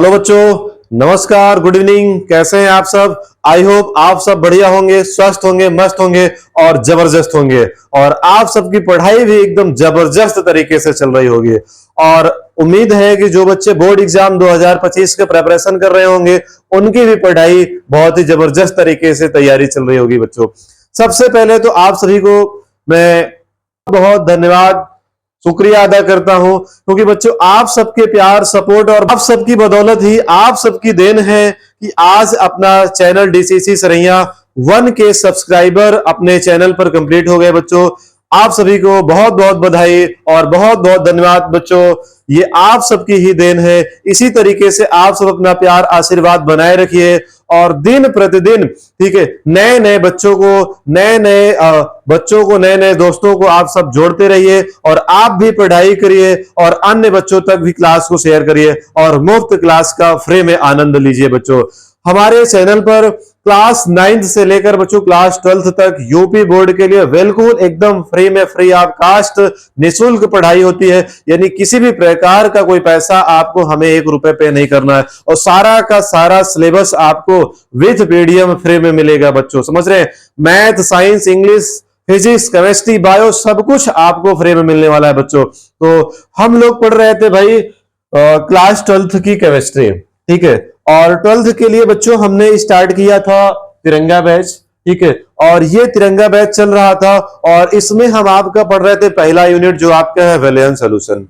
Hello बच्चों, नमस्कार, good evening. कैसे हैं आप सब? आई होप आप सब बढ़िया होंगे, स्वस्थ होंगे, मस्त होंगे और जबरदस्त होंगे। और आप सबकी पढ़ाई भी एकदम जबरदस्त तरीके से चल रही होगी। और उम्मीद है कि जो बच्चे बोर्ड एग्जाम 2025 के प्रिपरेशन कर रहे होंगे, उनकी भी पढ़ाई बहुत ही जबरदस्त तरीके से तैयारी चल रही होगी। बच्चों, सबसे पहले तो आप सभी को मैं बहुत धन्यवाद, शुक्रिया अदा करता हूं, क्योंकि बच्चों आप सबके प्यार, सपोर्ट और आप सबकी बदौलत ही, आप सबकी देन है कि आज अपना चैनल डीसीसी सरैया 1 के सब्सक्राइबर अपने चैनल पर कंप्लीट हो गए। बच्चों, आप सभी को बहुत बहुत बधाई और बहुत बहुत धन्यवाद। बच्चों, ये आप सबकी ही देन है। इसी तरीके से आप सब अपना प्यार, आशीर्वाद बनाए रखिए और दिन प्रतिदिन, ठीक है, नए नए बच्चों को, नए नए दोस्तों को आप सब जोड़ते रहिए और आप भी पढ़ाई करिए और अन्य बच्चों तक भी क्लास को शेयर करिए और मुफ्त क्लास का फ्री में आनंद लीजिए। बच्चों, हमारे चैनल पर क्लास 9th से लेकर बच्चों क्लास 12th तक यूपी बोर्ड के लिए बिल्कुल एकदम फ्री में, फ्री ऑफ कास्ट, निःशुल्क पढ़ाई होती है। यानी किसी भी प्रकार का कोई पैसा आपको हमें 1 रुपए पे नहीं करना है और सारा का सारा सिलेबस आपको विथ पीडीएफ फ्री में मिलेगा। बच्चों, समझ रहे हैं? Math, science, English, physics, chemistry, bio सब कुछ आपको फ्री में मिलने वाला है। बच्चों, तो हम लोग पढ़ रहे थे भाई क्लास 12th की केमिस्ट्री, ठीक है, और 12th के लिए बच्चों हमने स्टार्ट किया था तिरंगा बैच, ठीक है, और ये तिरंगा बैच चल रहा था और इसमें हम आपका पढ़ रहे थे पहला यूनिट जो आपका है विलियन सॉल्यूशन।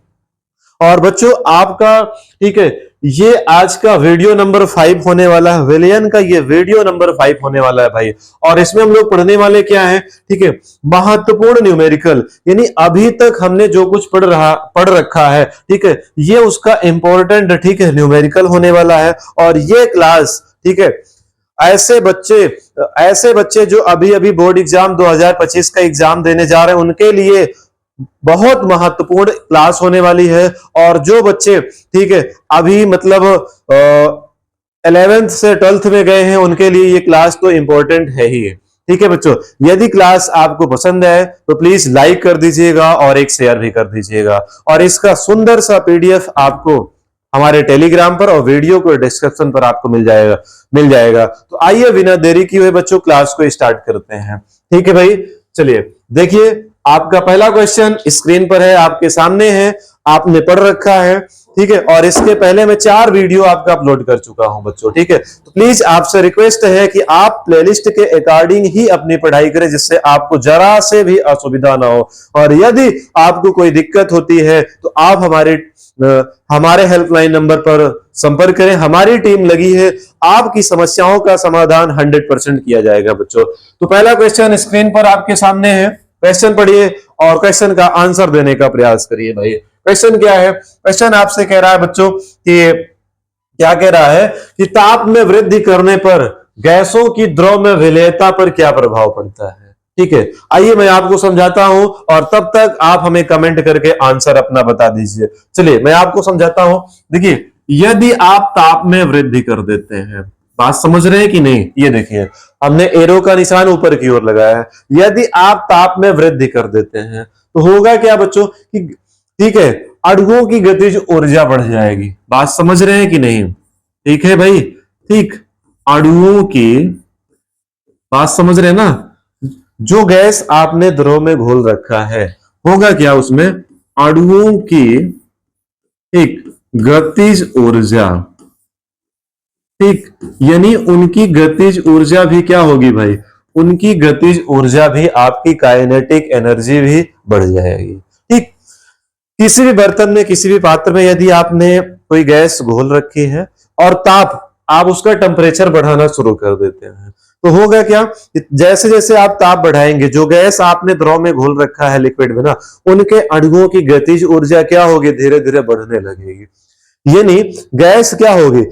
और बच्चों आपका, ठीक है, ये आज का वीडियो नंबर 5 होने वाला है। विलियन का ये वीडियो नंबर 5 होने वाला है भाई। और इसमें हम लोग पढ़ने वाले क्या है, ठीक है, महत्वपूर्ण न्यूमेरिकल, यानी अभी तक हमने जो कुछ पढ़ रखा है, ठीक है, ये उसका इंपॉर्टेंट, ठीक है, न्यूमेरिकल होने वाला है। और ये क्लास, ठीक है, ऐसे बच्चे जो अभी अभी बोर्ड एग्जाम 2025 का एग्जाम देने जा रहे हैं, उनके लिए बहुत महत्वपूर्ण क्लास होने वाली है। और जो बच्चे, ठीक है, अभी मतलब 11th से 12th में गए हैं, उनके लिए ये क्लास तो इंपॉर्टेंट है ही है। ठीक है बच्चों, यदि क्लास आपको पसंद है तो प्लीज लाइक कर दीजिएगा और एक शेयर भी कर दीजिएगा। और इसका सुंदर सा पीडीएफ आपको हमारे टेलीग्राम पर और वीडियो को डिस्क्रिप्शन पर आपको मिल जाएगा। तो आइए बिना देरी किए हुए बच्चों क्लास को स्टार्ट करते हैं। ठीक है भाई, चलिए देखिए, आपका पहला क्वेश्चन स्क्रीन पर है, आपके सामने है, आपने पढ़ रखा है, ठीक है, और इसके पहले मैं 4 वीडियो आपका अपलोड कर चुका हूं बच्चों। ठीक है, तो प्लीज आपसे रिक्वेस्ट है कि आप प्लेलिस्ट के अकॉर्डिंग ही अपनी पढ़ाई करें, जिससे आपको जरा से भी असुविधा ना हो। और यदि आपको कोई दिक्कत होती है तो आप हमारे हेल्पलाइन नंबर पर संपर्क करें। हमारी टीम लगी है, आपकी समस्याओं का समाधान 100% किया जाएगा। बच्चों, तो पहला क्वेश्चन स्क्रीन पर आपके सामने है, क्वेश्चन पढ़िए और क्वेश्चन का आंसर देने का प्रयास करिए। भाई क्वेश्चन क्या है? क्वेश्चन आपसे कह रहा है बच्चों कि क्या कह रहा है कि ताप में वृद्धि करने पर गैसों की द्रव में विलेयता पर क्या प्रभाव पड़ता है। ठीक है, आइए मैं आपको समझाता हूं और तब तक आप हमें कमेंट करके आंसर अपना बता दीजिए। चलिए मैं आपको समझाता हूं। देखिए, यदि आप ताप में वृद्धि कर देते हैं, बात समझ रहे हैं कि नहीं? ये देखिए, हमने एरो का निशान ऊपर की ओर लगाया है। यदि आप ताप में वृद्धि कर देते हैं तो होगा क्या बच्चों कि, ठीक है, अणुओं की गतिज ऊर्जा बढ़ जाएगी। बात समझ रहे हैं कि नहीं? ठीक है भाई, ठीक, अणुओं की बात समझ रहे हैं ना? जो गैस आपने द्रव में घोल रखा है, होगा क्या उसमें? अणुओं की एक गतिज ऊर्जा, ठीक, यानी उनकी गतिज ऊर्जा भी क्या होगी भाई? उनकी गतिज ऊर्जा भी, आपकी काइनेटिक एनर्जी भी बढ़ जाएगी। ठीक, किसी भी बर्तन में, किसी भी पात्र में यदि आपने कोई गैस घोल रखी है और आप उसका टेम्परेचर बढ़ाना शुरू कर देते हैं, तो होगा क्या? जैसे जैसे आप ताप बढ़ाएंगे, जो गैस आपने द्रव में घोल रखा है लिक्विड में ना, उनके अणुओं की गतिज ऊर्जा क्या होगी? धीरे धीरे बढ़ने लगेगी। यानी गैस क्या होगी?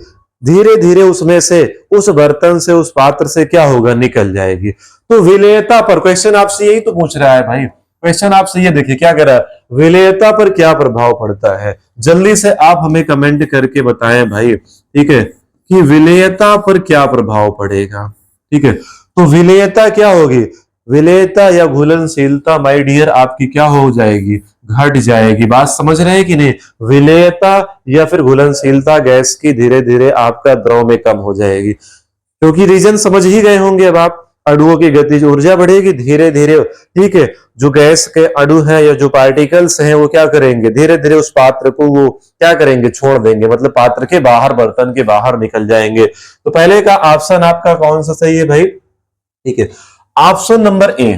धीरे धीरे उसमें से, उस बर्तन से, उस पात्र से क्या होगा? निकल जाएगी। तो विलेयता पर क्वेश्चन आपसे यही तो पूछ रहा है भाई। क्वेश्चन आपसे ये देखिए क्या कह रहा है, विलेयता पर क्या प्रभाव पड़ता है? जल्दी से आप हमें कमेंट करके बताएं भाई, ठीक है, कि विलेयता पर क्या प्रभाव पड़ेगा। ठीक है, तो विलेयता क्या होगी? विलेयता या घुलनशीलता माय डियर आपकी क्या हो जाएगी? घट जाएगी। बात समझ रहे हैं कि नहीं? विलेयता या फिर घुलनशीलता गैस की धीरे धीरे आपका द्रव में कम हो जाएगी, क्योंकि रीजन समझ ही गए होंगे अब आप। अणुओं की गतिज ऊर्जा बढ़ेगी धीरे धीरे, ठीक है। जो गैस के अणु हैं या जो पार्टिकल्स हैं वो क्या करेंगे, धीरे धीरे उस पात्र को वो क्या करेंगे, छोड़ देंगे, मतलब पात्र के बाहर, बर्तन के बाहर निकल जाएंगे। तो पहले का ऑप्शन आपका कौन सा सही है भाई? ठीक है, ऑप्शन नंबर ए।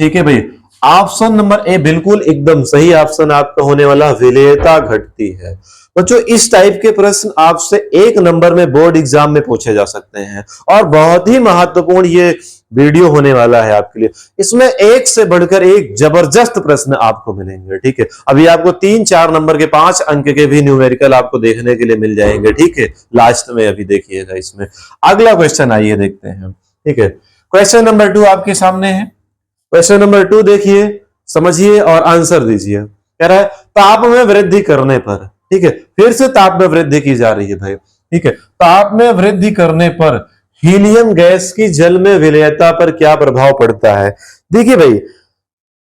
ठीक है भाई, ऑप्शन नंबर ए बिल्कुल एकदम सही ऑप्शन आपका होने वाला, विलेयता घटती है। बच्चों इस टाइप के प्रश्न आपसे 1 नंबर में बोर्ड एग्जाम में पूछे जा सकते हैं, और बहुत ही महत्वपूर्ण ये वीडियो होने वाला है आपके लिए। इसमें एक से बढ़कर एक जबरदस्त प्रश्न आपको मिलेंगे, ठीक है। अभी आपको 3-4 नंबर के 5 अंक के भी न्यूमेरिकल आपको देखने के लिए मिल जाएंगे, ठीक है, लास्ट में। अभी देखिएगा इसमें अगला क्वेश्चन, आइए देखते हैं, ठीक है। क्वेश्चन नंबर 2 आपके सामने है। क्वेश्चन नंबर 2 देखिए, समझिए और आंसर दीजिए। कह रहा है ताप में वृद्धि करने पर, ठीक है, फिर से ताप में वृद्धि की जा रही है भाई, ठीक है। ताप में वृद्धि करने पर हीलियम गैस की जल में विलेयता पर क्या प्रभाव पड़ता है? देखिए भाई,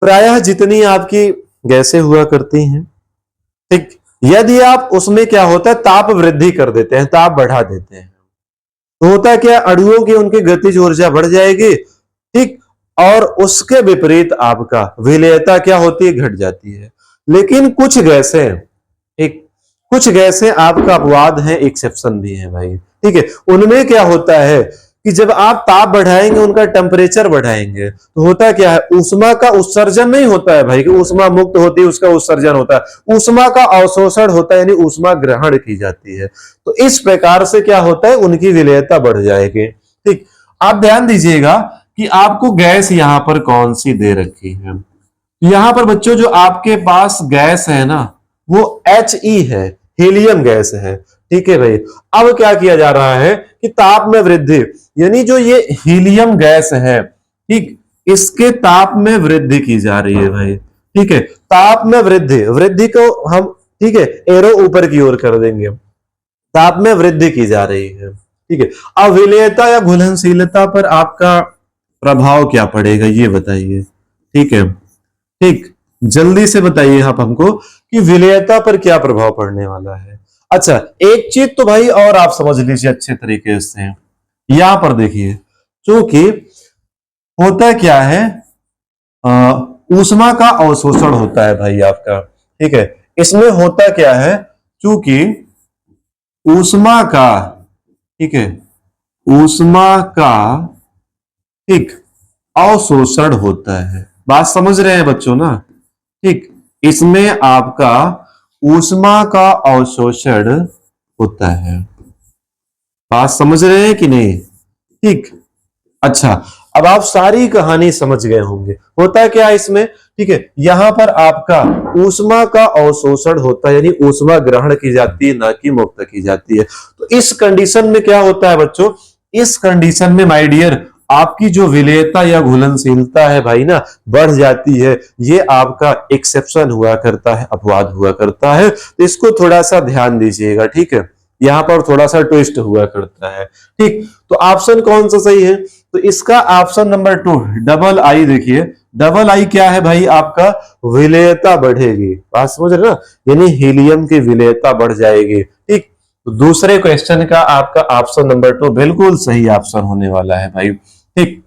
प्रायः जितनी आपकी गैसें हुआ करती हैं, ठीक, यदि आप उसमें क्या होता है, ताप वृद्धि कर देते हैं, ताप बढ़ा देते हैं, तो होता क्या, अणुओं की उनकी गतिज ऊर्जा बढ़ जाएगी, ठीक, और उसके विपरीत आपका विलेयता क्या होती है, घट जाती है। लेकिन कुछ गैसें, एक कुछ गैसें आपका अपवाद है, एक्सेप्शन भी है भाई, ठीक है। उनमें क्या होता है कि जब आप ताप बढ़ाएंगे, उनका टेम्परेचर बढ़ाएंगे, तो होता क्या है, ऊष्मा का उत्सर्जन नहीं होता है भाई, कि ऊष्मा मुक्त होती है उसका उत्सर्जन होता है, ऊष्मा का अवशोषण होता है, यानी ऊष्मा ग्रहण की जाती है। तो इस प्रकार से क्या होता है, उनकी विलेयता बढ़ जाएगी, ठीक। आप ध्यान दीजिएगा कि आपको गैस यहां पर कौन सी दे रखी है। यहां पर बच्चों जो आपके पास गैस है ना, वो He है, हीलियम गैस है, ठीक है भाई। अब क्या किया जा रहा है कि ताप में वृद्धि, यानी जो ये हीलियम गैस है, ठीक, इसके ताप में वृद्धि की जा रही है भाई, ठीक है। ताप में वृद्धि, वृद्धि को हम, ठीक है, एरो ऊपर की ओर कर देंगे, ताप में वृद्धि की जा रही है, ठीक है। अब विलेयता या घुलनशीलता पर आपका प्रभाव क्या पड़ेगा, ये बताइए, ठीक है, ठीक, जल्दी से बताइए आप हमको कि विलेयता पर क्या प्रभाव पड़ने वाला है। अच्छा, एक चीज तो भाई और आप समझ लीजिए अच्छे तरीके से, यहां पर देखिए, क्योंकि होता क्या है, ऊष्मा का अवशोषण होता है भाई आपका, ठीक है। इसमें होता क्या है, क्योंकि ऊष्मा का, ठीक है, ऊष्मा का, ठीक, अवशोषण होता है। बात समझ रहे हैं बच्चों ना, ठीक, इसमें आपका ऊष्मा का अवशोषण होता है। बात समझ रहे हैं कि नहीं, ठीक। अच्छा, अब आप सारी कहानी समझ गए होंगे। होता है क्या इसमें, ठीक है, यहां पर आपका ऊष्मा का अवशोषण होता है, यानी ऊष्मा ग्रहण की जाती है, ना कि मुक्त की जाती है। तो इस कंडीशन में क्या होता है बच्चों, इस कंडीशन में माय डियर, आपकी जो विलेयता या घुलनशीलता है भाई ना, बढ़ जाती है। ये आपका एक्सेप्शन हुआ करता है, अपवाद हुआ करता है, तो इसको थोड़ा सा ध्यान दीजिएगा, ठीक है। यहां पर थोड़ा सा ट्विस्ट हुआ करता है, ठीक। तो ऑप्शन कौन सा सही है, तो इसका ऑप्शन नंबर 2, डबल आई। देखिए डबल आई क्या है भाई, आपका विलेयता बढ़ेगी। बात समझ रहे ना, यानी हीलियम की विलेयता बढ़ जाएगी, ठीक। तो दूसरे क्वेश्चन का आपका ऑप्शन नंबर 2 बिल्कुल सही ऑप्शन होने वाला है भाई, ठीक।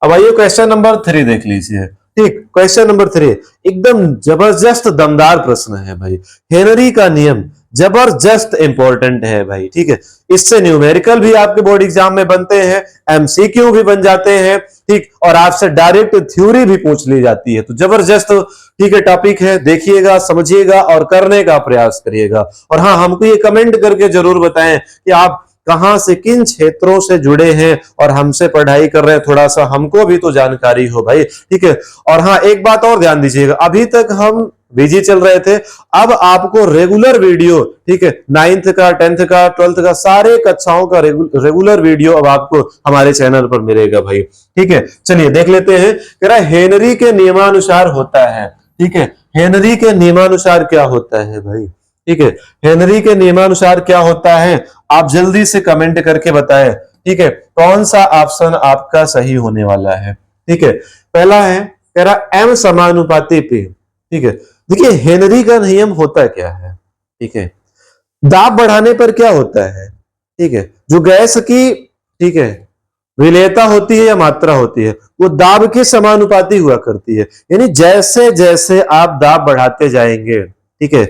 अब आइए क्वेश्चन नंबर 3 देख लीजिए, ठीक। क्वेश्चन नंबर 3 एकदम जबरदस्त दमदार प्रश्न है भाई। हेनरी का नियम जबरदस्त इंपॉर्टेंट है भाई, ठीक है। इससे न्यूमेरिकल भी आपके बोर्ड एग्जाम में बनते हैं, एमसीक्यू भी बन जाते हैं, ठीक, और आपसे डायरेक्ट थ्योरी भी पूछ ली जाती है। तो जबरदस्त, ठीक है, टॉपिक है, देखिएगा, समझिएगा और करने का प्रयास करिएगा। और हाँ, हमको ये कमेंट करके जरूर बताएं कि आप कहां से, किन क्षेत्रों से जुड़े हैं और हमसे पढ़ाई कर रहे हैं, थोड़ा सा हमको भी तो जानकारी हो भाई, ठीक है। और हाँ, एक बात और ध्यान दीजिएगा, अभी तक हम बिजी चल रहे थे, अब आपको रेगुलर वीडियो, ठीक है, 9th का, 10th का, 12th का, सारे कक्षाओं का रेगुलर वीडियो अब आपको हमारे चैनल पर मिलेगा भाई, ठीक है। चलिए देख लेते हैं। कह रहा है हेनरी के नियमानुसार होता है, ठीक है। हेनरी के नियमानुसार क्या होता है भाई, ठीक है। हेनरी के नियमानुसार क्या होता है, आप जल्दी से कमेंट करके बताएं, ठीक है, कौन सा ऑप्शन आपका सही होने वाला है, ठीक है। पहला है, कह रहा एम समानुपाती पी, ठीक है। देखिए हेनरी का नियम होता क्या है, ठीक है, दाब बढ़ाने पर क्या होता है, ठीक है, जो गैस की, ठीक है, विलेयता होती है या मात्रा होती है, वो दाब के समानुपाती हुआ करती है। यानी जैसे जैसे आप दाब बढ़ाते जाएंगे, ठीक है,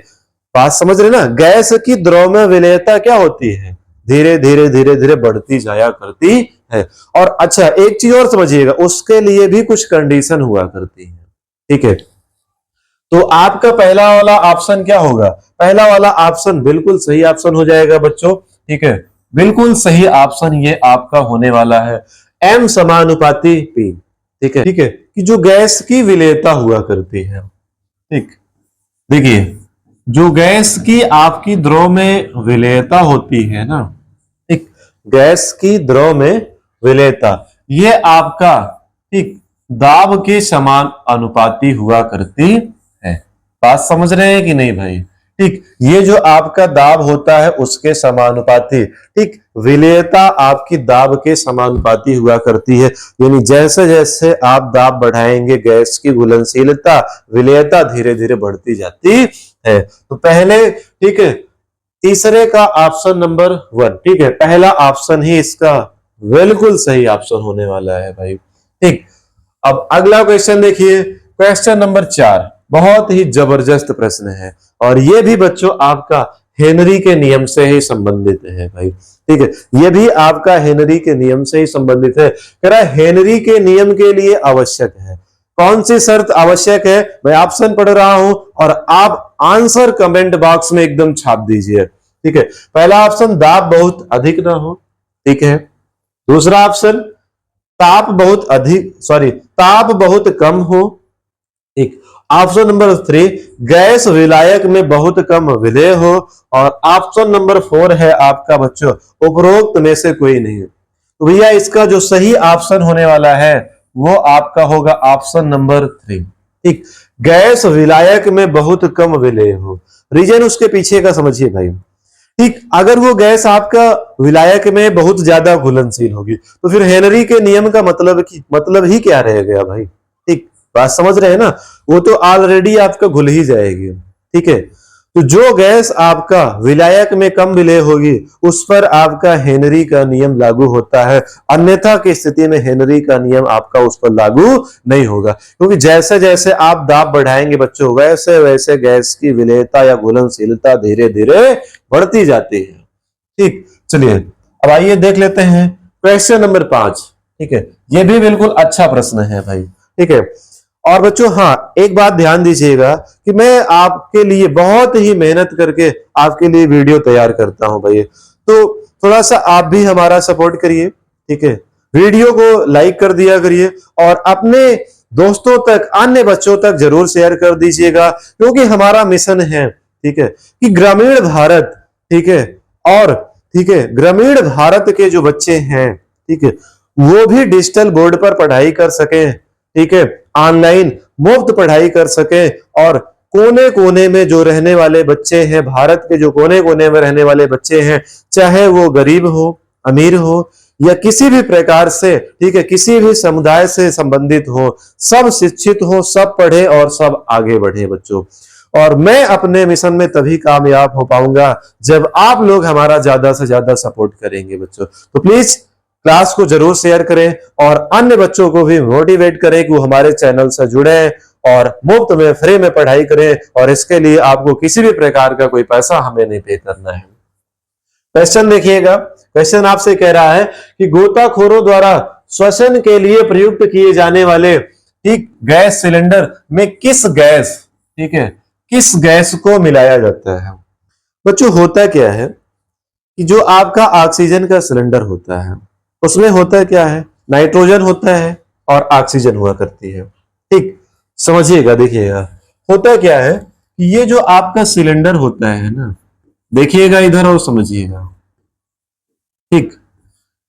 बात समझ रहे ना, गैस की द्रव में विलेयता क्या होती है, धीरे धीरे धीरे धीरे बढ़ती जाया करती है। और अच्छा एक चीज और समझिएगा, उसके लिए भी कुछ कंडीशन हुआ करती है, ठीक है। तो आपका पहला वाला ऑप्शन क्या होगा, पहला वाला ऑप्शन बिल्कुल सही ऑप्शन हो जाएगा बच्चों, ठीक है, बिल्कुल सही ऑप्शन ये आपका होने वाला है, एम समानुपाती पी, ठीक है, कि जो गैस की विलेयता हुआ करती है, ठीक, देखिए जो गैस की आपकी द्रव में विलेयता होती है ना, ठीक, गैस की द्रव में विलेयता ये आपका, ठीक, दाब के समान अनुपाती हुआ करती है। बात समझ रहे हैं कि नहीं भाई, ठीक, ये जो आपका दाब होता है उसके समानुपाती, ठीक, विलेयता आपकी दाब के समानुपाती हुआ करती है। यानी जैसे जैसे आप दाब बढ़ाएंगे गैस की घुलनशीलता विलेयता धीरे धीरे बढ़ती जाती है। तो पहले, ठीक है, तीसरे का ऑप्शन नंबर 1, ठीक है, पहला ऑप्शन ही इसका बिल्कुल सही ऑप्शन होने वाला है भाई, ठीक। अब अगला क्वेश्चन देखिए, क्वेश्चन नंबर 4, बहुत ही जबरदस्त प्रश्न है और ये भी बच्चों आपका हेनरी के नियम से ही संबंधित है भाई, ठीक है, ये भी आपका हेनरी के नियम से ही संबंधित है। कह रहा है हेनरी के नियम के लिए आवश्यक है, कौन सी शर्त आवश्यक है, मैं ऑप्शन पढ़ रहा हूं और आप आंसर कमेंट बॉक्स में एकदम छाप दीजिए, ठीक है। पहला ऑप्शन दाब बहुत अधिक ना हो, ठीक है, दूसरा ऑप्शन ताप बहुत अधिक, सॉरी ताप बहुत कम हो, एक, ऑप्शन नंबर 3 गैस विलायक में बहुत कम विलेय हो, और ऑप्शन नंबर 4 है आपका बच्चों उपरोक्त में से कोई नहीं। तो भैया इसका जो सही ऑप्शन होने वाला है वो आपका होगा ऑप्शन नंबर 3, ठीक, गैस विलायक में बहुत कम विलेय हो। रीजन उसके पीछे का समझिए भाई, ठीक, अगर वो गैस आपका विलायक में बहुत ज्यादा घुलनशील होगी तो फिर हेनरी के नियम का मतलब ही क्या रह गया भाई, ठीक, बात समझ रहे हैं ना, वो तो ऑलरेडी आपका घुल ही जाएगी, ठीक है। तो जो गैस आपका विलायक में कम विलेय होगी उस पर आपका हेनरी का नियम लागू होता है, अन्यथा की स्थिति में हेनरी का नियम आपका उस पर लागू नहीं होगा, क्योंकि जैसे जैसे आप दाब बढ़ाएंगे बच्चों वैसे वैसे गैस की विलेयता या घुलनशीलता धीरे धीरे बढ़ती जाती है, ठीक। चलिए अब आइए देख लेते हैं क्वेश्चन नंबर 5, ठीक है, यह भी बिल्कुल अच्छा प्रश्न है भाई, ठीक है। और बच्चों हाँ एक बात ध्यान दीजिएगा कि मैं आपके लिए बहुत ही मेहनत करके आपके लिए वीडियो तैयार करता हूं भाई, तो थोड़ा सा आप भी हमारा सपोर्ट करिए, ठीक है, वीडियो को लाइक कर दिया करिए और अपने दोस्तों तक अन्य बच्चों तक जरूर शेयर कर दीजिएगा, क्योंकि हमारा मिशन है, ठीक है, कि ग्रामीण भारत, ठीक है, और ठीक है ग्रामीण भारत के जो बच्चे हैं, ठीक है, वो भी डिजिटल बोर्ड पर पढ़ाई कर सके, ठीक है, ऑनलाइन मुफ्त पढ़ाई कर सके, और कोने कोने में जो रहने वाले बच्चे हैं, भारत के जो कोने कोने में रहने वाले बच्चे हैं, चाहे वो गरीब हो अमीर हो या किसी भी प्रकार से, ठीक है, किसी भी समुदाय से संबंधित हो, सब शिक्षित हो, सब पढ़े और सब आगे बढ़े बच्चों। और मैं अपने मिशन में तभी कामयाब हो पाऊंगा जब आप लोग हमारा ज्यादा से ज्यादा सपोर्ट करेंगे बच्चों। तो प्लीज क्लास को जरूर शेयर करें और अन्य बच्चों को भी मोटिवेट करें कि वो हमारे चैनल से जुड़े और मुफ्त में फ्री में पढ़ाई करें, और इसके लिए आपको किसी भी प्रकार का कोई पैसा हमें नहीं पे करना है। क्वेश्चन देखिएगा, क्वेश्चन आपसे कह रहा है कि गोताखोरों द्वारा श्वसन के लिए प्रयुक्त किए जाने वाले, ठीक, गैस सिलेंडर में किस गैस, ठीक है, किस गैस को मिलाया जाता है। बच्चों होता क्या है कि जो आपका ऑक्सीजन का सिलेंडर होता है उसमें होता क्या है, नाइट्रोजन होता है और ऑक्सीजन हुआ करती है, ठीक, समझिएगा, देखिएगा होता क्या है कि ये जो आपका सिलेंडर होता है ना, देखिएगा इधर और समझिएगा, ठीक,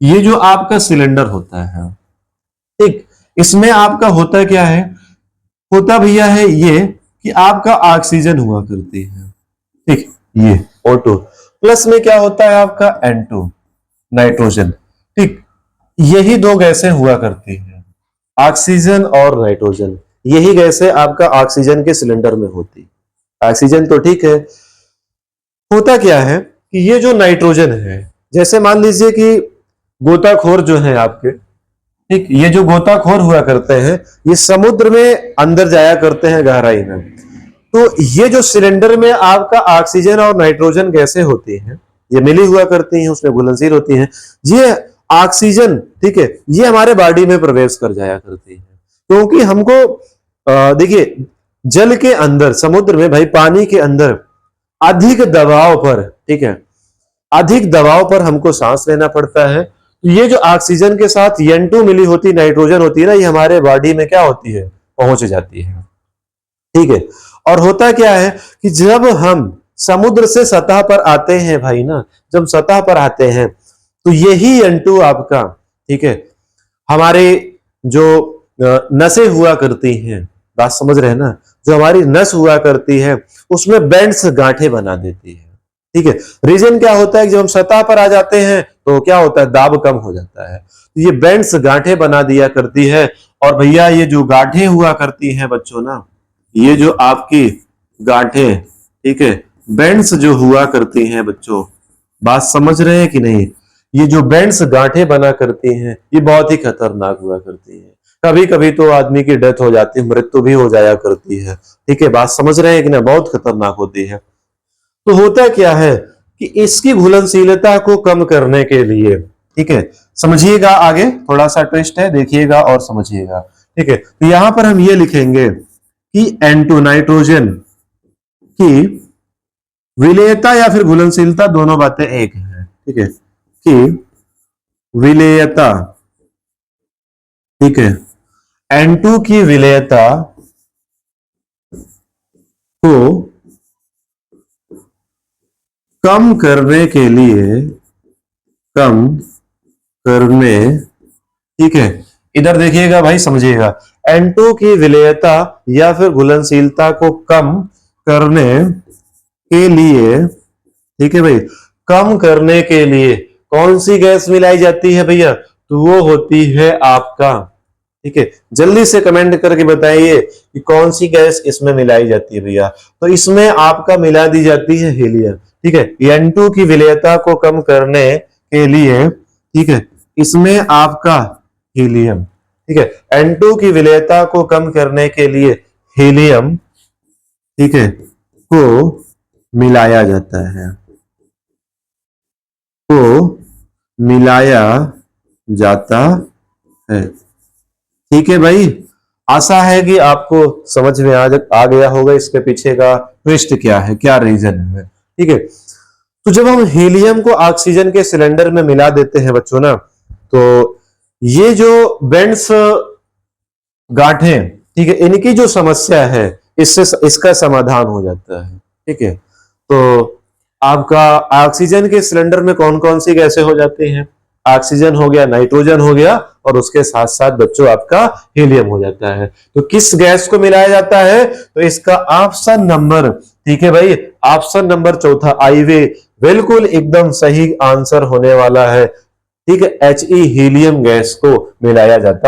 ये जो आपका सिलेंडर होता है, ठीक, इसमें आपका होता क्या है, होता भैया है ये कि आपका ऑक्सीजन हुआ करती है, ठीक, ये O2 प्लस में क्या होता है आपका N2 नाइट्रोजन, ठीक, यही दो गैसें हुआ करती हैं, ऑक्सीजन और नाइट्रोजन, यही गैसें आपका ऑक्सीजन के सिलेंडर में होती, ऑक्सीजन तो ठीक है, होता क्या है कि ये जो नाइट्रोजन है, जैसे मान लीजिए कि गोताखोर जो है आपके, ठीक, ये जो गोताखोर हुआ करते हैं ये समुद्र में अंदर जाया करते हैं गहराई में। तो ये जो सिलेंडर में आपका ऑक्सीजन और नाइट्रोजन गैसें होती हैं, ये मिली हुआ करती हैं, उसमें घुलनशील होती हैं। ये ऑक्सीजन, ठीक है, ये हमारे बॉडी में प्रवेश कर जाया करती है, क्योंकि हमको देखिए जल के अंदर, समुद्र में भाई, पानी के अंदर अधिक दबाव पर, ठीक है, अधिक दबाव पर हमको सांस लेना पड़ता है। तो ये जो ऑक्सीजन के साथ N2 मिली होती नाइट्रोजन होती है ना, ये हमारे बॉडी में क्या होती है, पहुंच जाती है, ठीक है। और होता क्या है कि जब हम समुद्र से सतह पर आते हैं भाई ना, जब सतह पर आते हैं तो यही N2 आपका, ठीक है, हमारे जो नसें हुआ करती हैं, बात समझ रहे हैं ना, जो हमारी नस हुआ करती है उसमें बैंड्स, गांठें बना देती है, ठीक है। रीजन क्या होता है कि जब हम सतह पर आ जाते हैं तो क्या होता है, दाब कम हो जाता है, तो ये बैंड्स गांठें बना दिया करती है। और भैया ये जो गांठें हुआ करती हैं बच्चों ना, ये जो आपकी गांठें, ठीक है, बैंड्स जो हुआ करती हैं बच्चों, बात समझ रहे हैं कि नहीं, ये जो बैंड्स गांठें बना करती हैं ये बहुत ही खतरनाक हुआ करती हैं। कभी कभी तो आदमी की डेथ हो जाती है, मृत्यु भी हो जाया करती है, ठीक है, बात समझ रहे हैं कि ना, बहुत खतरनाक होती है। तो होता क्या है कि इसकी घुलनशीलता को कम करने के लिए, ठीक है, समझिएगा, आगे थोड़ा सा ट्विस्ट है, देखिएगा और समझिएगा, ठीक है। तो यहां पर हम ये लिखेंगे कि N2 नाइट्रोजन की विलेयता या फिर घुलनशीलता, दोनों बातें एक है, ठीक है, कि विलेयता, ठीक है, N2 की विलेयता को कम करने के लिए, कम करने, ठीक है, इधर देखिएगा भाई, समझिएगा, N2 की विलेयता या फिर घुलनशीलता को कम करने के लिए, ठीक है भाई, कम करने के लिए कौन सी गैस मिलाई जाती है भैया, तो वो होती है आपका, ठीक है, जल्दी से कमेंट करके बताइए कि कौन सी गैस इसमें मिलाई जाती है भैया। तो इसमें आपका मिला दी जाती है हीलियम, ठीक है, N2 की विलेयता को कम करने के लिए, ठीक है, इसमें आपका हीलियम, ठीक है, N2 की विलेयता को कम करने के लिए हीलियम, ठीक है, को मिलाया जाता है, को मिलाया जाता है, ठीक है भाई। आशा है कि आपको समझ में आ गया होगा इसके पीछे का ट्विस्ट क्या है, क्या रीजन है, ठीक है। तो जब हम हीलियम को ऑक्सीजन के सिलेंडर में मिला देते हैं बच्चों ना, तो ये जो बेंड्स गांठें, ठीक है, इनकी जो समस्या है इससे इसका समाधान हो जाता है, ठीक है। तो आपका ऑक्सीजन के सिलेंडर में कौन कौन सी गैसें हो जाती हैं, ऑक्सीजन हो गया, नाइट्रोजन हो गया, और उसके साथ साथ बच्चों आपका हीलियम हो जाता है। तो किस गैस को मिलाया जाता है, तो इसका ऑप्शन नंबर, ठीक है भाई, ऑप्शन नंबर चौथा आईवे बिल्कुल एकदम सही आंसर होने वाला है, ठीक है, He हीलियम गैस को मिलाया जाता